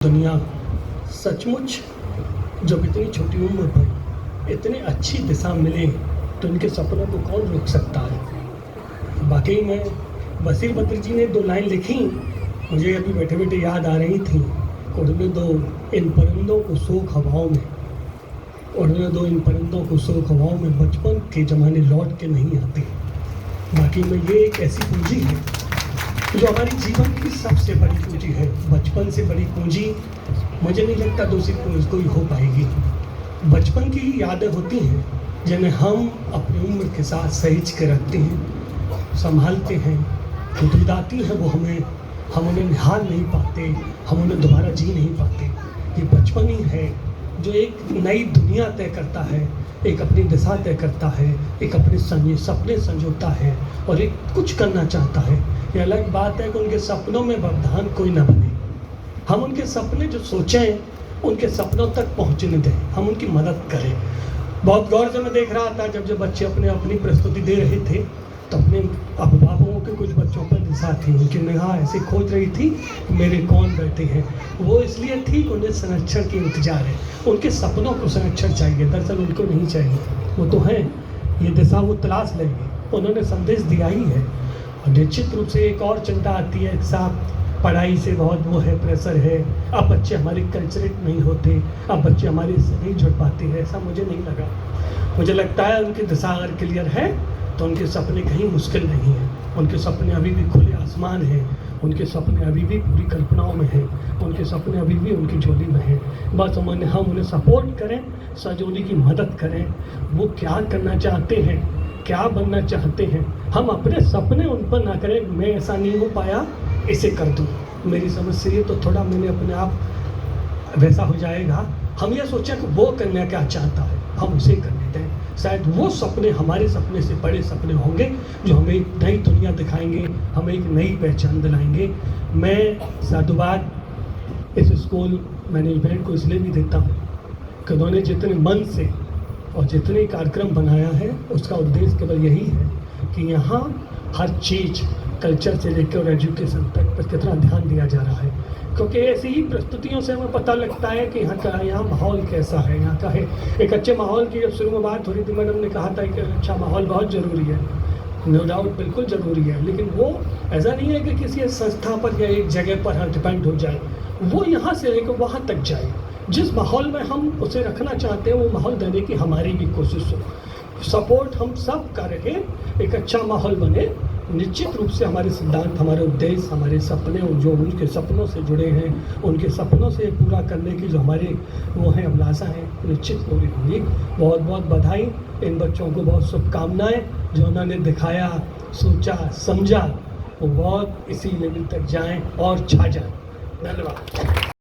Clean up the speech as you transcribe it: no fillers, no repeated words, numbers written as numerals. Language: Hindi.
दुनिया सचमुच जब इतनी छोटी उम्र पर इतनी अच्छी दिशा मिले तो इनके सपनों को कौन रोक सकता है। वाकई में बशीर बद्र जी ने 2 लाइन लिखी, मुझे अभी बैठे बैठे याद आ रही थी। उड़ने दो इन परिंदों को शोक हवाओं में, उड़ने दो इन परिंदों को शोक हवाओं में, बचपन के ज़माने लौट के नहीं आते। बाकी में ये एक ऐसी पूंजी है जो हमारी जीवन की सबसे बड़ी पूंजी है। बचपन से बड़ी पूंजी मुझे नहीं लगता दूसरी कोई हो पाएगी। बचपन की ही यादें होती हैं जिन्हें हम अपनी उम्र के साथ सहेज के रखते हैं, संभालते हैं, गुदगुदाती हैं वो हमें, हम उन्हें निहार नहीं पाते, हम उन्हें दोबारा जी नहीं पाते। ये बचपन ही है जो एक नई दुनिया तय करता है, एक अपनी दिशा तय करता है, एक अपने सपने संजोता है और एक कुछ करना चाहता है। ये अलग बात है कि उनके सपनों में व्यवधान कोई ना बने। हम उनके सपने जो सोचें उनके सपनों तक पहुंचने दें, हम उनकी मदद करें। बहुत गौर से मैं देख रहा था जब बच्चे अपनी प्रस्तुति दे रहे थे तो अपने अभिभावकों के कुछ बच्चों पर निगाह थी, उनकी निगाह ऐसे खोज रही थी मेरे कौन बैठे हैं। वो इसलिए थी कि उन्हें संरक्षण की इंतजार है, उनके सपनों को संरक्षण चाहिए। दरअसल उनको नहीं चाहिए, वो तो हैं, ये दिशा वो तलाश लेंगे। उन्होंने संदेश दिया ही है। और निश्चित रूप से एक और चिंता आती है, साथ पढ़ाई से बहुत वो है, प्रेशर है। अब बच्चे हमारे कल्चरेट नहीं होते, अब बच्चे हमारे से नहीं जुड़ पाते हैं, ऐसा मुझे नहीं लगा। मुझे लगता है उनकी दिशा अगर क्लियर है तो उनके सपने कहीं मुश्किल नहीं है। उनके सपने अभी भी खुले आसमान हैं, उनके सपने अभी भी पूरी कल्पनाओं में हैं, उनके सपने अभी भी उनकी झोली में हैं। बस हम उन्हें सपोर्ट करें, सहयोगी की मदद करें। वो क्या करना चाहते हैं, क्या बनना चाहते हैं, हम अपने सपने उन पर ना करें। मैं ऐसा नहीं हो पाया, इसे कर दूँ, मेरी समझ से ये तो थोड़ा मैंने अपने आप वैसा हो जाएगा। हम ये सोचें कि वो करना क्या चाहता है, हम उसे करने दें। शायद वो सपने हमारे सपने से बड़े सपने होंगे जो हमें एक नई दुनिया दिखाएंगे, हमें एक नई पहचान दिलाएंगे। मैं साधुवाद इस स्कूल मैनेजमेंट को इसलिए भी देता हूँ कि उन्होंने जितने मन से और जितने कार्यक्रम बनाया है उसका उद्देश्य केवल यही है कि यहाँ हर चीज़ कल्चर से लेकर एजुकेशन तक पर कितना ध्यान दिया जा रहा है। क्योंकि ऐसी ही प्रस्तुतियों से हमें पता लगता है कि यहाँ माहौल कैसा है, यहाँ का है। एक अच्छे माहौल की जब शुरू में बात हो रही थी, मैडम ने कहा था कि अच्छा माहौल बहुत ज़रूरी है। नो डाउट बिल्कुल ज़रूरी है, लेकिन वो ऐसा नहीं है कि किसी संस्था पर या एक जगह पर हम डिपेंड हो जाए। वो यहाँ से लेकर वहाँ तक जाए, जिस माहौल में हम उसे रखना चाहते हैं वो माहौल देने की हमारी भी कोशिश हो। सपोर्ट हम सब कर रहे, एक अच्छा माहौल बने। निश्चित रूप से हमारे सिद्धांत, हमारे उद्देश्य, हमारे सपने जो उनके सपनों से जुड़े हैं, उनके सपनों से पूरा करने की जो हमारे वो हैं अभिलाषा हैं, निश्चित पूरी होगी। बहुत बहुत बधाई इन बच्चों को, बहुत शुभकामनाएं। जो उन्होंने दिखाया, सोचा, समझा, वो बहुत इसी लेवल तक जाएं और छा जाएं। धन्यवाद।